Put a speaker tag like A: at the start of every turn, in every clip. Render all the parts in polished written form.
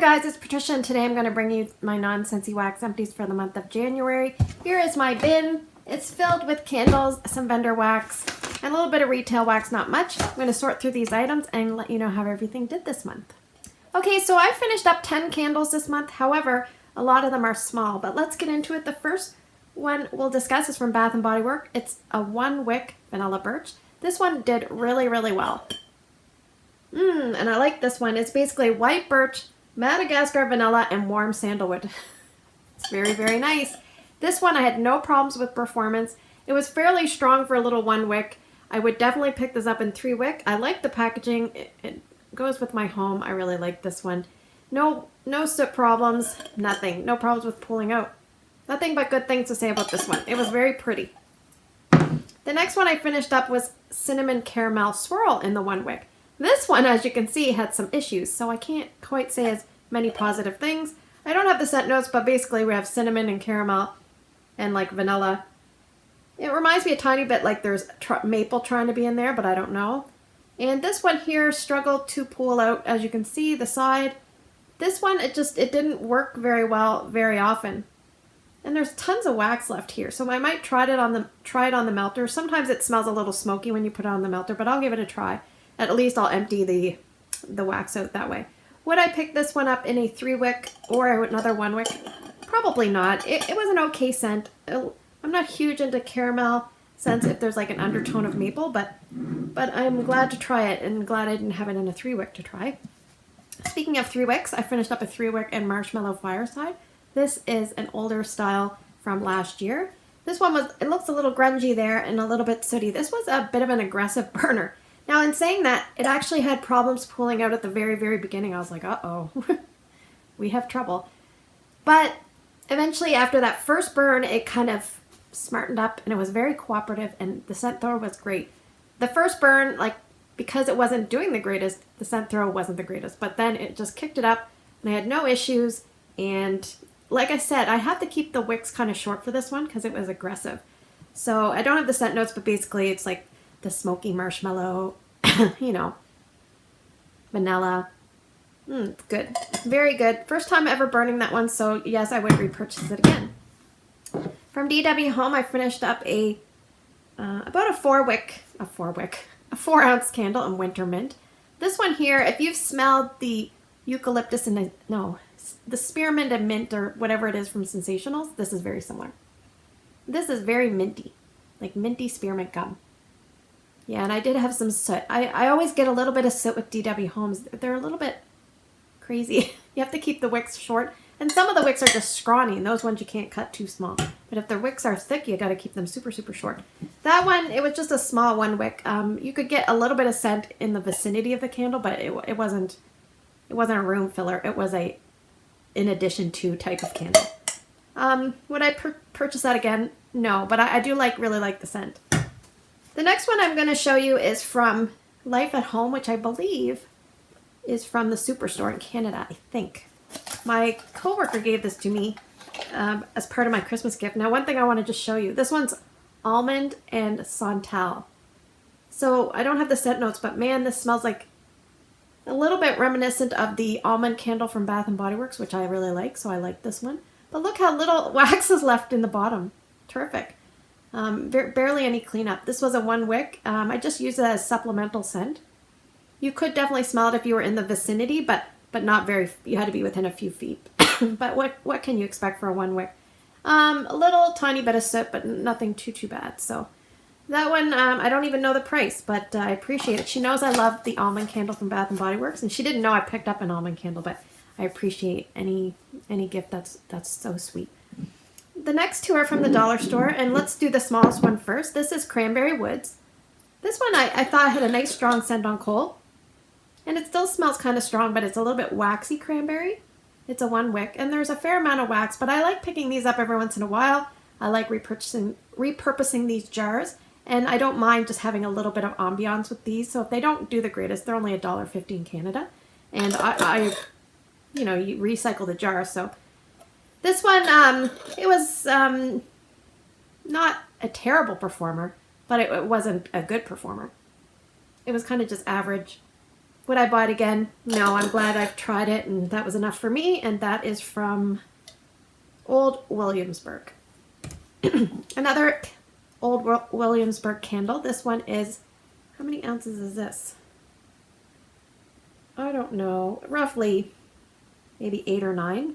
A: guys, it's Patricia, and today I'm going to bring you my Non-Scentsy wax empties for the month of January. Here is my bin. It's filled with candles, some vendor wax, and a little bit of retail wax, not much. I'm going to sort through these items and let you know how everything did this month. Okay, so I finished up 10 candles this month. However, a lot of them are small, but let's get into it. The first one we'll discuss is from Bath & Body Works. It's a 1 wick vanilla birch. This one did really, really well. And I like this one. It's basically white birch, Madagascar vanilla, and warm sandalwood. It's very, very nice. This one I had no problems with performance. It was fairly strong for a little 1 wick. I would definitely pick this up in 3 wick. I like the packaging. It goes with my home. I really like this one. No soot problems, nothing. No problems with pulling out. Nothing but good things to say about this one. It was very pretty. The next one I finished up was Cinnamon Caramel Swirl in the 1 wick. This one, as you can see, had some issues, so I can't quite say as many positive things. I don't have the scent notes, but basically we have cinnamon and caramel and like vanilla. It reminds me a tiny bit like there's maple trying to be in there, but I don't know. And this one here struggled to pull out, as you can see, the side. This one, it didn't work very well very often. And there's tons of wax left here, so I might try it on the melter. Sometimes it smells a little smoky when you put it on the melter, but I'll give it a try. At least I'll empty the wax out that way. Would I pick this one up in a 3 wick or another 1 wick? Probably not. It was an okay scent. I'm not huge into caramel scents if there's like an undertone of maple, but I'm glad to try it and glad I didn't have it in a 3 wick to try. Speaking of 3 wicks, I finished up a 3 wick and Marshmallow Fireside. This is an older style from last year. This one it looks a little grungy there and a little bit sooty. This was a bit of an aggressive burner. Now, in saying that, it actually had problems pulling out at the very, very beginning. I was like, uh-oh, we have trouble. But eventually, after that first burn, it kind of smartened up, and it was very cooperative, and the scent throw was great. The first burn, because it wasn't doing the greatest, the scent throw wasn't the greatest. But then it just kicked it up, and I had no issues. And like I said, I have to keep the wicks kind of short for this one because it was aggressive. So I don't have the scent notes, but basically it's like the smoky marshmallow, vanilla. It's good. Very good. First time ever burning that one, so yes, I would repurchase it again. From DW Home, I finished up about a 4 ounce candle in winter mint. This one here, if you've smelled the eucalyptus and the spearmint and mint or whatever it is from Sensationals, this is very similar. This is very minty, like minty spearmint gum. Yeah, and I did have some soot. I always get a little bit of soot with DW Homes. They're a little bit crazy. You have to keep the wicks short. And some of the wicks are just scrawny, and those ones you can't cut too small. But if the wicks are thick, you got to keep them super, super short. That one, it was just a small 1 wick. You could get a little bit of scent in the vicinity of the candle, but it wasn't a room filler. It was a in addition to type of candle. Would I purchase that again? No, but I do really like the scent. The next one I'm going to show you is from Life at Home, which I believe is from the Superstore in Canada, I think. My coworker gave this to me as part of my Christmas gift. Now, one thing I want to just show you. This one's almond and santal. So I don't have the scent notes, but man, this smells like a little bit reminiscent of the almond candle from Bath & Body Works, which I really like, so I like this one. But look how little wax is left in the bottom. Terrific. Barely any cleanup. This was a 1 wick. I just used it as supplemental scent. You could definitely smell it if you were in the vicinity, but not very. You had to be within a few feet. But what can you expect for a 1 wick? A little tiny bit of soot, but nothing too bad. So that one, I don't even know the price, but I appreciate it. She knows I love the almond candle from Bath & Body Works, and she didn't know I picked up an almond candle, but I appreciate any gift that's so sweet. The next 2 are from the dollar store, and let's do the smallest one first. This is Cranberry Woods. This one I thought had a nice strong scent on coal, and it still smells kind of strong, but it's a little bit waxy cranberry. It's a 1 wick, and there's a fair amount of wax, but I like picking these up every once in a while. I like repurposing these jars, and I don't mind just having a little bit of ambiance with these. So if they don't do the greatest, they're only $1.50 in Canada, and I you recycle the jar, so. This one, it was not a terrible performer, but it wasn't a good performer. It was kind of just average. Would I buy it again? No, I'm glad I've tried it, and that was enough for me. And that is from Old Williamsburg. Another Old Williamsburg candle. This one is, how many ounces is this? I don't know. Roughly maybe 8 or 9.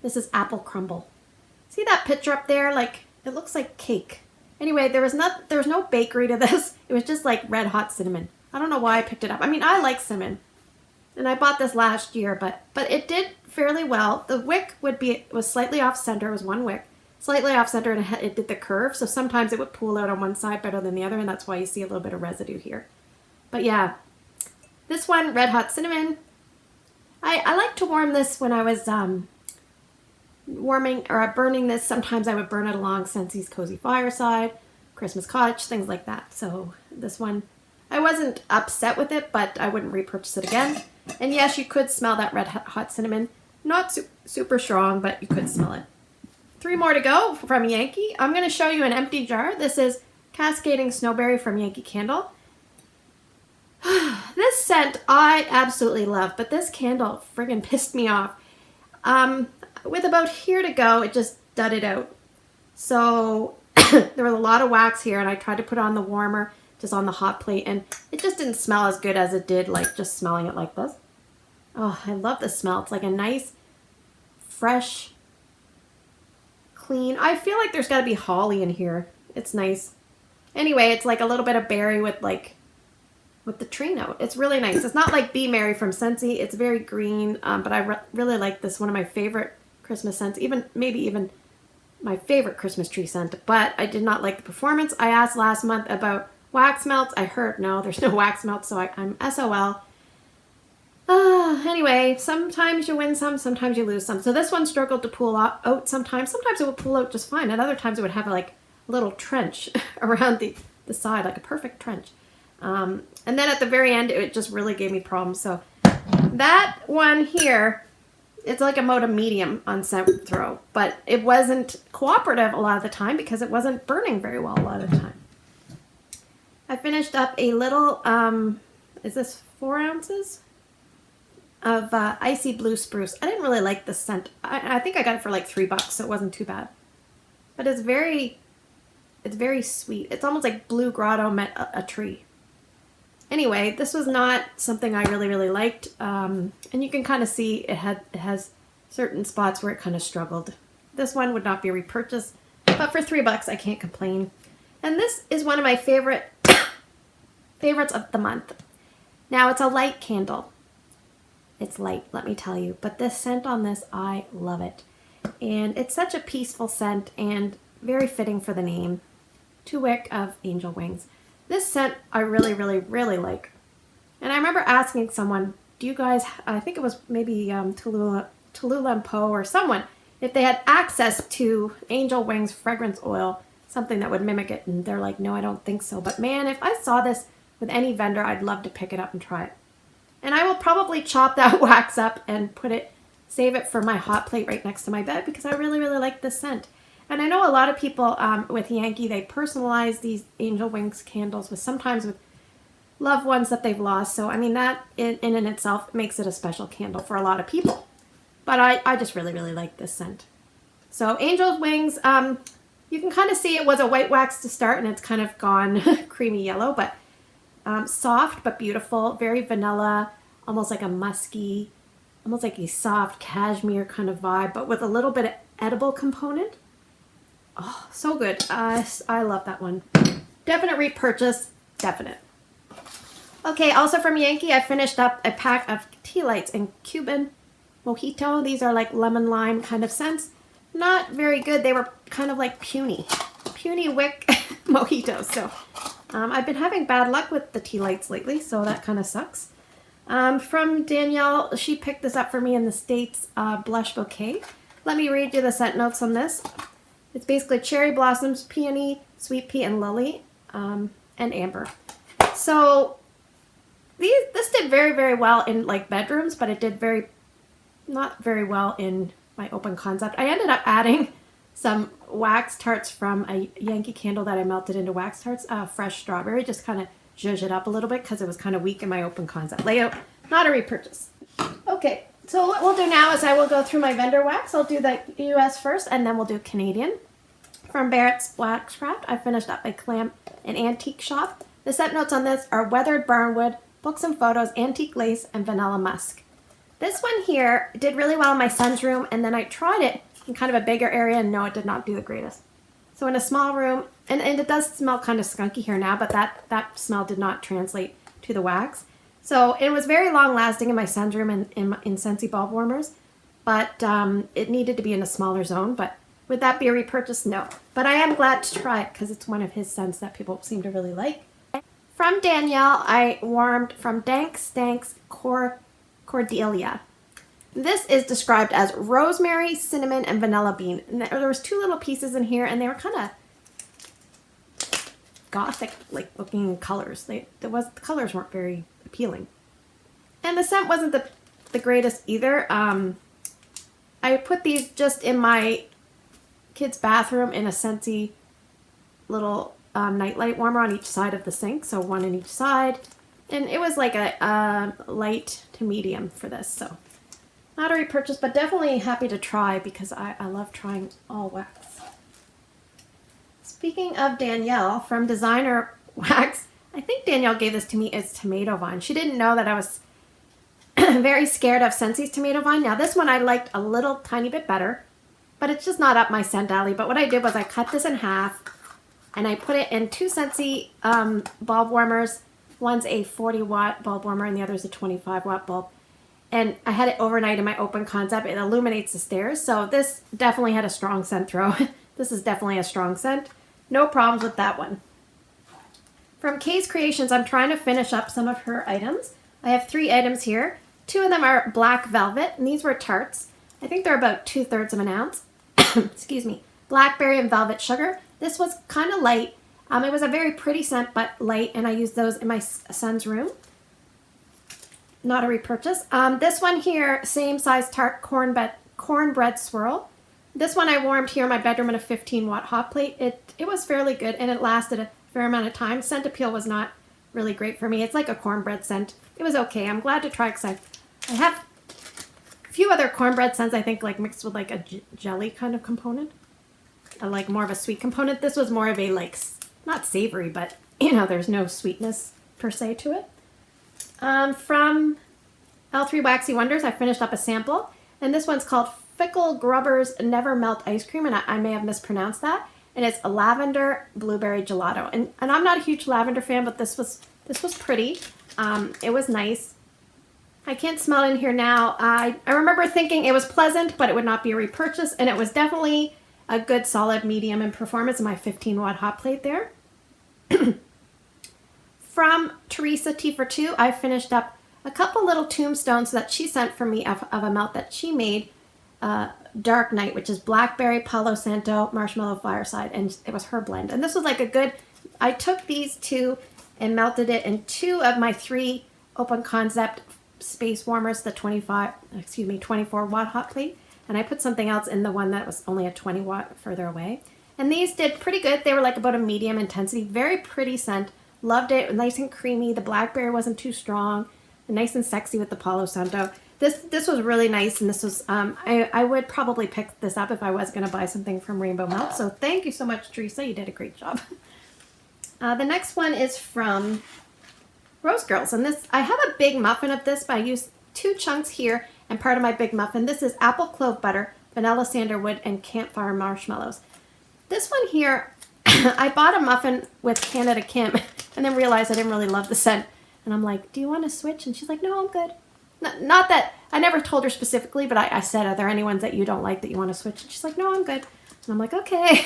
A: This is apple crumble. See that picture up there? Like, it looks like cake. Anyway, there was no bakery to this. It was just like red hot cinnamon. I don't know why I picked it up. I mean, I like cinnamon. And I bought this last year, but it did fairly well. The wick was slightly off center. It was one wick. Slightly off center, and it did the curve. So sometimes it would pull out on one side better than the other, and that's why you see a little bit of residue here. But yeah, this one, red hot cinnamon. I like to warm this when I was burning this. Sometimes I would burn it along Scentsy's Cozy Fireside, Christmas Cottage, things like that. So this one, I wasn't upset with it, but I wouldn't repurchase it again. And yes, you could smell that red hot cinnamon. Not super strong, but you could smell it. 3 more to go from Yankee. I'm going to show you an empty jar. This is Cascading Snowberry from Yankee Candle. This scent I absolutely love, but this candle friggin' pissed me off. With about here to go, it just dudded out. So there was a lot of wax here, and I tried to put on the warmer just on the hot plate, and it just didn't smell as good as it did like just smelling it like this. Oh, I love the smell. It's like a nice, fresh, clean. I feel like there's got to be holly in here. It's nice. Anyway, it's like a little bit of berry with the tree note. It's really nice. It's not like Be Merry from Scentsy. It's very green, but I really like this. One of my favorite Christmas scents, maybe even my favorite Christmas tree scent, but I did not like the performance. I asked last month about wax melts. I heard no, there's no wax melts, so I'm SOL. Anyway, sometimes you win some, sometimes you lose some. So this one struggled to pull out sometimes. Sometimes it would pull out just fine, and other times it would have like a little trench around the side, like a perfect trench. And then at the very end, it just really gave me problems. So that one here, it's like a mode of medium on scent throw, but it wasn't cooperative a lot of the time because it wasn't burning very well a lot of the time. I finished up a little, is this 4 ounces? Of Icy Blue Spruce. I didn't really like the scent. I think I got it for like $3, so it wasn't too bad. But it's very sweet. It's almost like Blue Grotto met a tree. Anyway, this was not something I really, really liked. And you can kind of see it has certain spots where it kind of struggled. This one would not be repurchased, but for $3, I can't complain. And this is one of my favorites of the month. Now, it's a light candle. It's light, let me tell you. But this scent on this, I love it. And it's such a peaceful scent and very fitting for the name. 2 wick of Angel Wings. This scent I really, really, really like. And I remember asking someone, do you guys, I think it was maybe Talulah and Poe or someone, if they had access to Angel Wings fragrance oil, something that would mimic it. And they're like, no, I don't think so. But man, if I saw this with any vendor, I'd love to pick it up and try it. And I will probably chop that wax up and save it for my hot plate right next to my bed because I really, really like this scent. And I know a lot of people with Yankee, they personalize these Angel Wings candles sometimes with loved ones that they've lost. So, I mean, that in and itself makes it a special candle for a lot of people. But I just really, really like this scent. So, Angel Wings, you can kind of see it was a white wax to start and it's kind of gone creamy yellow, but soft but beautiful, very vanilla, almost like a musky, almost like a soft cashmere kind of vibe, but with a little bit of edible component. Oh, so good. I love that one. Definite repurchase. Definite. Okay, also from Yankee, I finished up a pack of tea lights in Cuban Mojito. These are like lemon lime kind of scents. Not very good. They were kind of like puny wick mojitos. So I've been having bad luck with the tea lights lately, so that kind of sucks. From Danielle, she picked this up for me in the States, Blush Bouquet. Let me read you the scent notes on this. It's basically cherry blossoms, peony, sweet pea, and lily, and amber. So this did very, very well in like bedrooms, but it did not very well in my open concept. I ended up adding some wax tarts from a Yankee candle that I melted into wax tarts, fresh strawberry, just kind of zhuzh it up a little bit because it was kind of weak in my open concept layout. Not a repurchase. Okay, so what we'll do now is I will go through my vendor wax. I'll do the US first, and then we'll do Canadian. From Barretts Waxcraft, I finished up a clam and antique shop. The scent notes on this are weathered barnwood, books and photos, antique lace, and vanilla musk. This one here did really well in my son's room, and then I tried it in kind of a bigger area, and no, it did not do the greatest. So in a small room, and it does smell kind of skunky here now, but that smell did not translate to the wax. So it was very long lasting in my son's room and in Scentsy bulb warmers, but it needed to be in a smaller zone. But would that be a repurchase? No. But I am glad to try it because it's one of his scents that people seem to really like. From Danielle, I warmed from Dankstanks Cordelia. This is described as rosemary, cinnamon, and vanilla bean. And there was 2 little pieces in here, and they were kind of gothic like looking colors. The colors weren't very appealing. And the scent wasn't the greatest either. I put these just in my kid's bathroom in a Scentsy little nightlight warmer on each side of the sink, so one in each side. And it was like a light to medium for this, so not a repurchase, but definitely happy to try because I love trying all wax. Speaking of Danielle, from Designer Wax, I think Danielle gave this to me as tomato vine. She didn't know that I was very scared of Scentsy's tomato vine. Now this one I liked a little tiny bit better, but it's just not up my scent alley. But what I did was I cut this in half and I put it in 2 Scentsy bulb warmers. One's a 40-watt bulb warmer and the other's a 25-watt bulb. And I had it overnight in my open concept. It illuminates the stairs. So this definitely had a strong scent throw. This is definitely a strong scent. No problems with that one. From Kay's Kreations, I'm trying to finish up some of her items. I have 3 items here. 2 of them are black velvet, and these were tarts. I think they're about 2/3 of an ounce. Excuse me. Blackberry and velvet sugar. This was kind of light. It was a very pretty scent, but light, and I used those in my son's room. Not a repurchase. This one here, same size tart cornbread swirl. This one I warmed here in my bedroom in a 15-watt hot plate. It was fairly good, and it lasted a fair amount of time. Scent appeal was not really great for me. It's like a cornbread scent. It was okay. I'm glad to try because I have a few other cornbread scents, I think, like mixed with like a jelly kind of component. Like more of a sweet component. This was more of a like, not savory, but you know, there's no sweetness per se to it. From L3 Waxy Wonders, I finished up a sample, and this one's called Fickle Grubbers Never Melt Ice Cream, and I may have mispronounced that. And it's a lavender blueberry gelato, and I'm not a huge lavender fan, but this was pretty. It was nice. I can't smell it in here now. I remember thinking it was pleasant, but it would not be a repurchase, and it was definitely a good solid medium in performance in my 15-watt hot plate there. From Teresa T for 2, I finished up a couple little tombstones that she sent for me of a melt that she made, Dark Night, which is blackberry, Palo Santo, marshmallow fireside, and it was her blend. And this was like a good, I took these 2 and melted it in 2 of my 3 open concept space warmers, the 24-watt hot plate, and I put something else in the one that was only a 20-watt further away. And these did pretty good. They were like about a medium intensity, very pretty scent. Loved it, nice and creamy. The blackberry wasn't too strong, nice and sexy with the Palo Santo. This was really nice, and this was, I would probably pick this up if I was going to buy something from Rainbow Melt. So thank you so much, Teresa. You did a great job. The next one is from Rosegirls, and this, I have a big muffin of this, but I used 2 chunks here and part of my big muffin. This is apple clove butter, vanilla sandalwood, and campfire marshmallows. This one here, I bought a muffin with Canada Kim and then realized I didn't really love the scent. And I'm like, do you want to switch? And she's like, no, I'm good. Not that, I never told her specifically, but I said, are there any ones that you don't like that you want to switch? And she's like, no, I'm good. And I'm like, okay,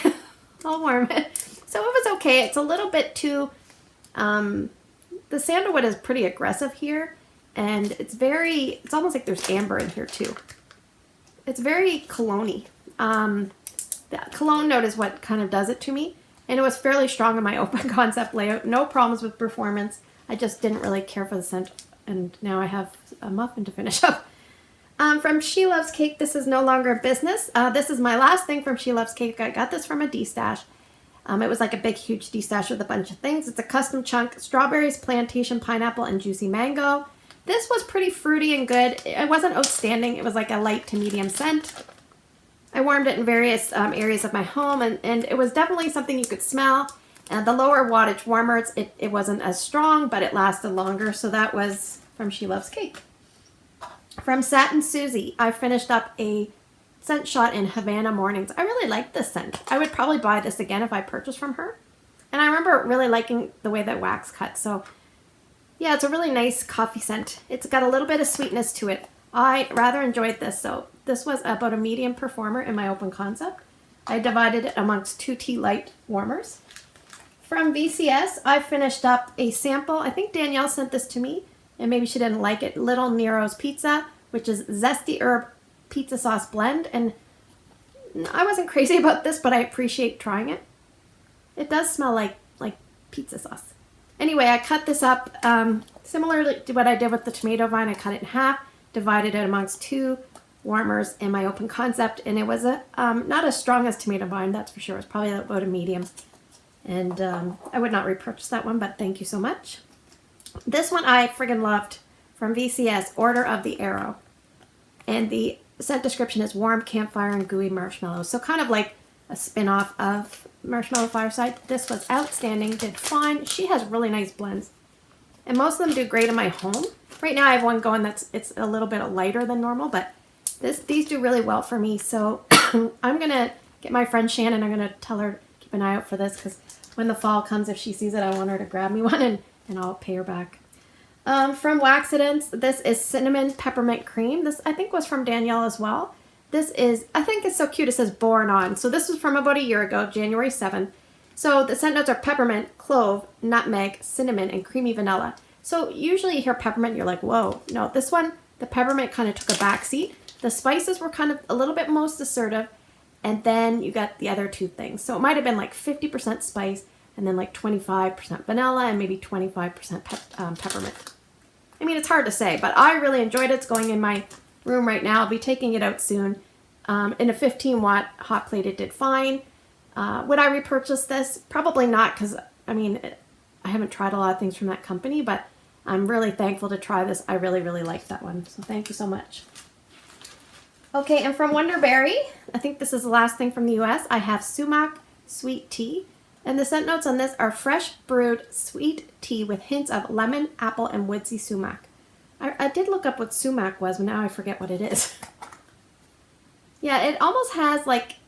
A: I'll warm it. So it was okay. It's a little bit too, the sandalwood is pretty aggressive here. And it's almost like there's amber in here too. It's very cologne-y. The cologne note is what kind of does it to me. And it was fairly strong in my open concept layout. No problems with performance. I just didn't really care for the scent. And now I have a muffin to finish up. From She Loves Cake, this is no longer a business. This is my last thing from She Loves Cake. I got this from a D-stash. It was like a big, huge de-stash with a bunch of things. It's a custom chunk, strawberries, plantation, pineapple, and juicy mango. This was pretty fruity and good. It wasn't outstanding. It was like a light to medium scent. I warmed it in various areas of my home, and it was definitely something you could smell. The lower wattage warmers, it wasn't as strong, but it lasted longer. So that was from She Loves Cake. From Satin Suzie, I finished up a scent shot in Havana Mornings. I really like this scent. I would probably buy this again if I purchased from her. And I remember really liking the way that wax cut. So yeah, it's a really nice coffee scent. It's got a little bit of sweetness to it. I rather enjoyed this. So this was about a medium performer in my open concept. I divided it amongst 2 tea light warmers. From VCS, I finished up a sample. I think Danielle sent this to me, and maybe she didn't like it. Little Nero's Pizza, which is zesty herb pizza sauce blend. And I wasn't crazy about this, but I appreciate trying it. It does smell like pizza sauce. Anyway, I cut this up similarly to what I did with the tomato vine. I cut it in half, divided it amongst 2 warmers in my open concept, and it was not as strong as tomato vine, that's for sure. It's probably about a medium. And I would not repurchase that one, but thank you so much. This one I friggin' loved, from VCS, Order of the Arrow. And the scent description is warm campfire and gooey marshmallows. So kind of like a spin-off of Marshmallow Fireside. This was outstanding, did fine. She has really nice blends. And most of them do great in my home. Right now I have one going it's a little bit lighter than normal, but these do really well for me. So I'm going to get my friend Shannon, I'm going to tell her to keep an eye out for this, because when the fall comes, if she sees it, I want her to grab me one and I'll pay her back. From Waxidents, this is Cinnamon Peppermint Cream. This I think was from Danielle as well. This is, I think it's so cute, it says Born On. So this was from about a year ago, January 7th. So the scent notes are peppermint, clove, nutmeg, cinnamon, and creamy vanilla. So usually you hear peppermint, you're like, whoa. No, this one, the peppermint kind of took a back seat. The spices were kind of a little bit most assertive. And then you got the other 2 things. So it might have been like 50% spice and then like 25% vanilla and maybe 25% peppermint. I mean, it's hard to say, but I really enjoyed it. It's going in my room right now. I'll be taking it out soon. In a 15-watt hot plate, it did fine. Would I repurchase this? Probably not, because, I mean, I haven't tried a lot of things from that company, but I'm really thankful to try this. I really, really like that one. So thank you so much. Okay, and from Wonderberry, I think this is the last thing from the US, I have Sumac Sweet Tea. And the scent notes on this are fresh brewed sweet tea with hints of lemon, apple, and woodsy sumac. I did look up what sumac was, but now I forget what it is. Yeah, it almost has like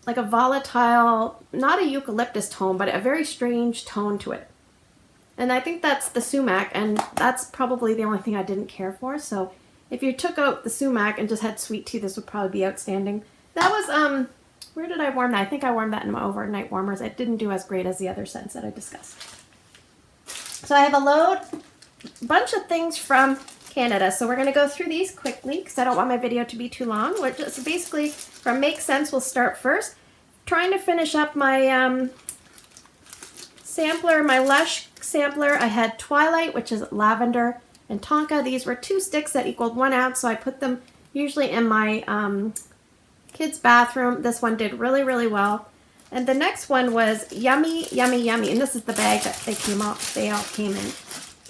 A: a volatile, not a eucalyptus tone, but a very strange tone to it. And I think that's the sumac, and that's probably the only thing I didn't care for. So if you took out the sumac and just had sweet tea, this would probably be outstanding. That was, where did I warm that? I think I warmed that in my overnight warmers. It didn't do as great as the other scents that I discussed. So I have a bunch of things from Canada. So we're going to go through these quickly because I don't want my video to be too long. We're just basically, from Make Sense, we'll start first. Trying to finish up my sampler, my Lush sampler. I had Twilight, which is lavender, and Tonka. These were 2 sticks that equaled 1 ounce, so I put them usually in my kids' bathroom. This one did really, really well. And the next one was Yummy, Yummy, Yummy. And this is the bag that they all came in.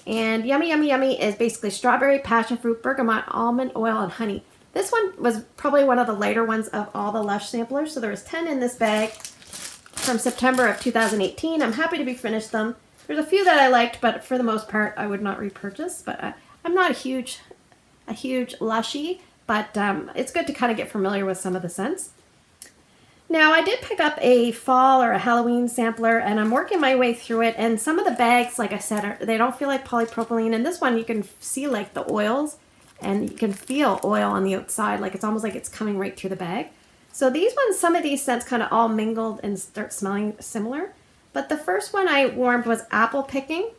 A: And Yummy, Yummy, Yummy is basically strawberry, passion fruit, bergamot, almond oil, and honey. This one was probably one of the lighter ones of all the Lush samplers. So there was 10 in this bag from September of 2018. I'm happy to be finished them. There's a few that I liked, but for the most part, I would not repurchase. But I'm not a huge Lushy. But it's good to kind of get familiar with some of the scents. Now, I did pick up a fall or a Halloween sampler, and I'm working my way through it. And some of the bags, like I said, they don't feel like polypropylene. And this one, you can see like the oils, and you can feel oil on the outside. Like it's almost like it's coming right through the bag. So these ones, some of these scents kind of all mingled and start smelling similar. But the first one I warmed was Apple Picking.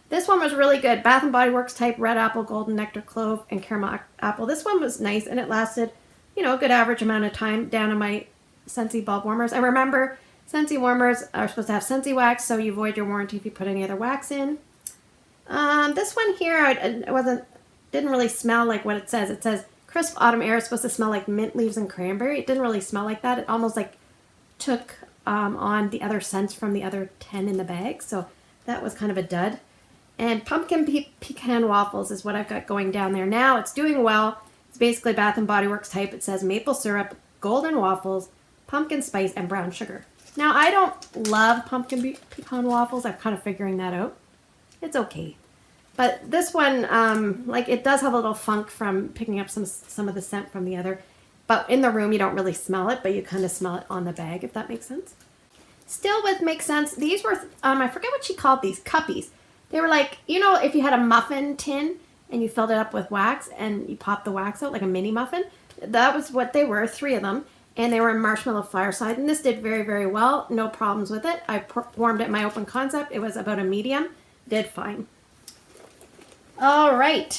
A: This one was really good. Bath & Body Works type, red apple, golden nectar, clove, and caramel apple. This one was nice, and it lasted, a good average amount of time down in my Scentsy bulb warmers. And remember, Scentsy warmers are supposed to have Scentsy wax, so you void your warranty if you put any other wax in. This one here, didn't really smell like what it says. It says crisp autumn air is supposed to smell like mint leaves and cranberry. It didn't really smell like that. It almost like took on the other scents from the other 10 in the bag, so that was kind of a dud. And pumpkin pecan waffles is what I've got going down there now. It's doing well. It's basically Bath & Body Works type. It says maple syrup, golden waffles, pumpkin spice, and brown sugar. Now, I don't love pumpkin pecan waffles. I'm kind of figuring that out. It's okay. But this one, like, it does have a little funk from picking up some of the scent from the other. But in the room, you don't really smell it, but you kind of smell it on the bag, if that makes sense. Still with Makes Sense, these were, I forget what she called these, cuppies. They were like, you know, if you had a muffin tin and you filled it up with wax and you popped the wax out like a mini muffin, that was what they were, 3 of them. And they were in Marshmallow Fireside, and this did very, very well. No problems with it. I warmed it in my open concept. It was about a medium. Did fine. All right.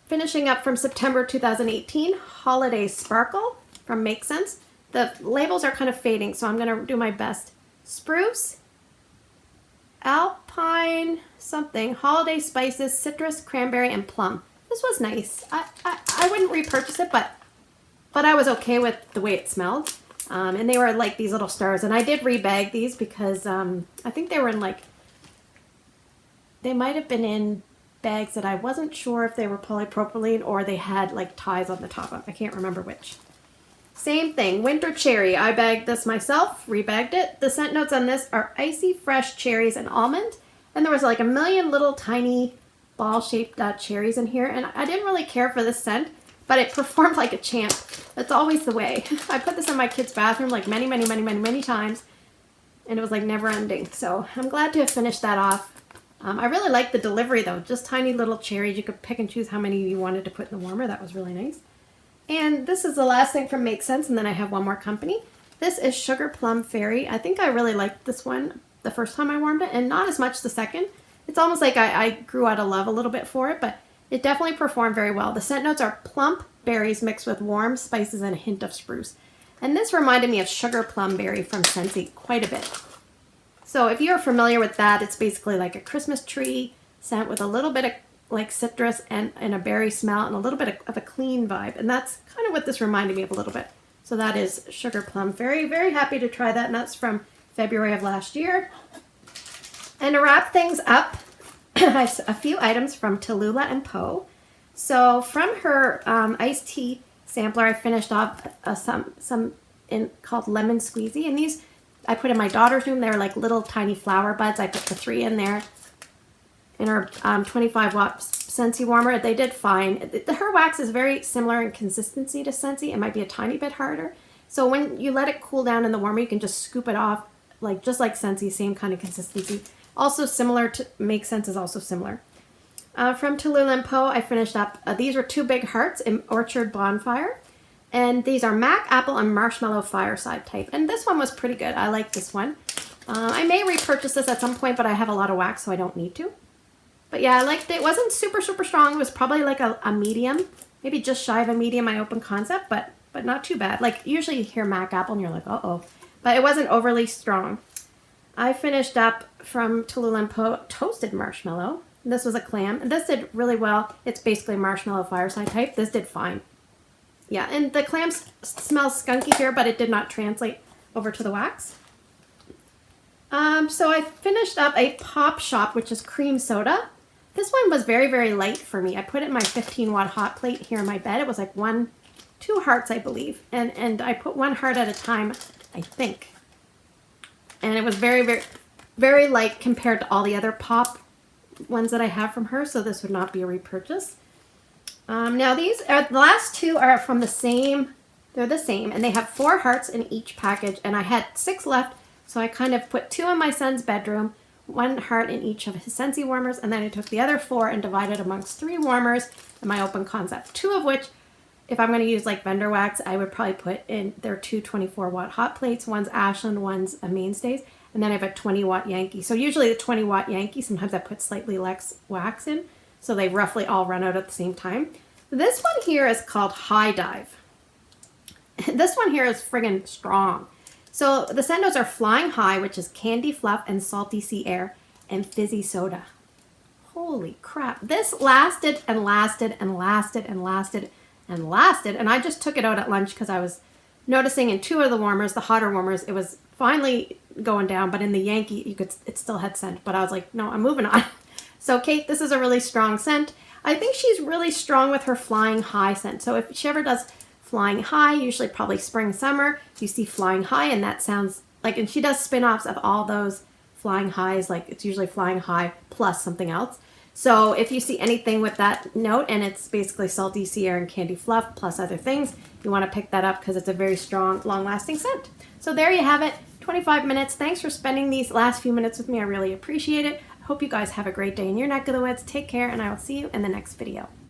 A: Finishing up from September 2018, Holiday Sparkle from Make Sense. The labels are kind of fading, so I'm going to do my best. Spruce, Alpine, something, Holiday Spices, Citrus, Cranberry, and Plum. This was nice. I wouldn't repurchase it, but I was okay with the way it smelled. And they were like these little stars. And I did rebag these because I think they were in like, they might have been in bags that I wasn't sure if they were polypropylene or they had like ties on the top of. I can't remember which. Same thing, Winter Cherry. I bagged this myself, rebagged it. The scent notes on this are icy, fresh cherries and almond. And there was like a million little tiny ball-shaped cherries in here. And I didn't really care for this scent, but it performed like a champ. That's always the way. I put this in my kid's bathroom like many times. And it was like never ending. So I'm glad to have finished that off. I really liked the delivery though. Just tiny little cherries. You could pick and choose how many you wanted to put in the warmer. That was really nice. And this is the last thing from Make Sense, and then I have one more company. This is Sugar Plum Fairy. I think I really liked this one the first time I warmed it, and not as much the second. It's almost like I grew out of love a little bit for it, but it definitely performed very well. The scent notes are plump berries mixed with warm spices and a hint of spruce. And this reminded me of Sugar Plum Berry from Scentsy quite a bit. So if you're familiar with that, it's basically like a Christmas tree scent with a little bit of like citrus and a berry smell and a little bit of a clean vibe. And that's kind of what this reminded me of a little bit. So that is Sugar Plum Fairy. Very happy to try that, and that's from February of last year. And to wrap things up, a few items from Talulah and Poe. So from her iced tea sampler, I finished off some called Lemon Squeezy. And these I put in my daughter's room. They're like little tiny flower buds. I put the 3 in there. In her 25 watt Scentsy warmer. They did fine. Her wax is very similar in consistency to Scentsy. It might be a tiny bit harder. So when you let it cool down in the warmer, you can just scoop it off, like just like Scentsy, same kind of consistency. Also similar to Make Sense is also similar. From Talulah and Poe, I finished up. These were 2 big hearts in Orchard Bonfire. And these are Mac, Apple, and Marshmallow Fireside type. And this one was pretty good. I like this one. I may repurchase this at some point, but I have a lot of wax, so I don't need to. But yeah, I liked it. It wasn't super strong. It was probably like a medium, maybe just shy of a medium, my open concept, but not too bad. Like usually you hear Mac Apple and you're like, uh-oh. But it wasn't overly strong. I finished up from Talulah and Poe Toasted Marshmallow. This was a clam. And this did really well. It's basically Marshmallow Fireside type. This did fine. Yeah, and the clam smells skunky here, but it did not translate over to the wax. So I finished up a Pop Shop, which is cream soda. This one was very light for me. I put it in my 15 watt hot plate here in my bed. It was like 2 hearts, I believe. And I put 1 heart at a time, I think. And it was very light compared to all the other pop ones that I have from her. So this would not be a repurchase. Now these are, the last 2 are from the same, they're the same. And they have 4 hearts in each package. And I had 6 left. So I kind of put 2 in my son's bedroom. 1 heart in each of his Scentsy warmers, and then I took the other 4 and divided amongst 3 warmers in my open concept. 2 of which, if I'm going to use like vendor wax, I would probably put in their 2 24 watt hot plates. One's Ashland, one's a Mainstays, and then I have a 20 watt Yankee. So usually the 20 watt Yankee, sometimes I put slightly less wax in, so they roughly all run out at the same time. This one here is called High Dive. This one here is friggin' strong. So the scent notes are Flying High, which is candy fluff and salty sea air, and fizzy soda. Holy crap. This lasted and lasted and lasted and lasted and lasted. And I just took it out at lunch because I was noticing in 2 of the warmers, the hotter warmers, it was finally going down, but in the Yankee, it still had scent. But I was like, no, I'm moving on. So Kate, this is a really strong scent. I think she's really strong with her Flying High scent. So if she ever does Flying High, usually probably spring, summer, you see Flying High, and that sounds like, and she does spin-offs of all those Flying Highs, like it's usually Flying High plus something else. So if you see anything with that note, and it's basically salty sea air and candy fluff plus other things, you want to pick that up because it's a very strong, long-lasting scent. So there you have it, 25 minutes. Thanks for spending these last few minutes with me. I really appreciate it. I hope you guys have a great day in your neck of the woods. Take care, and I will see you in the next video.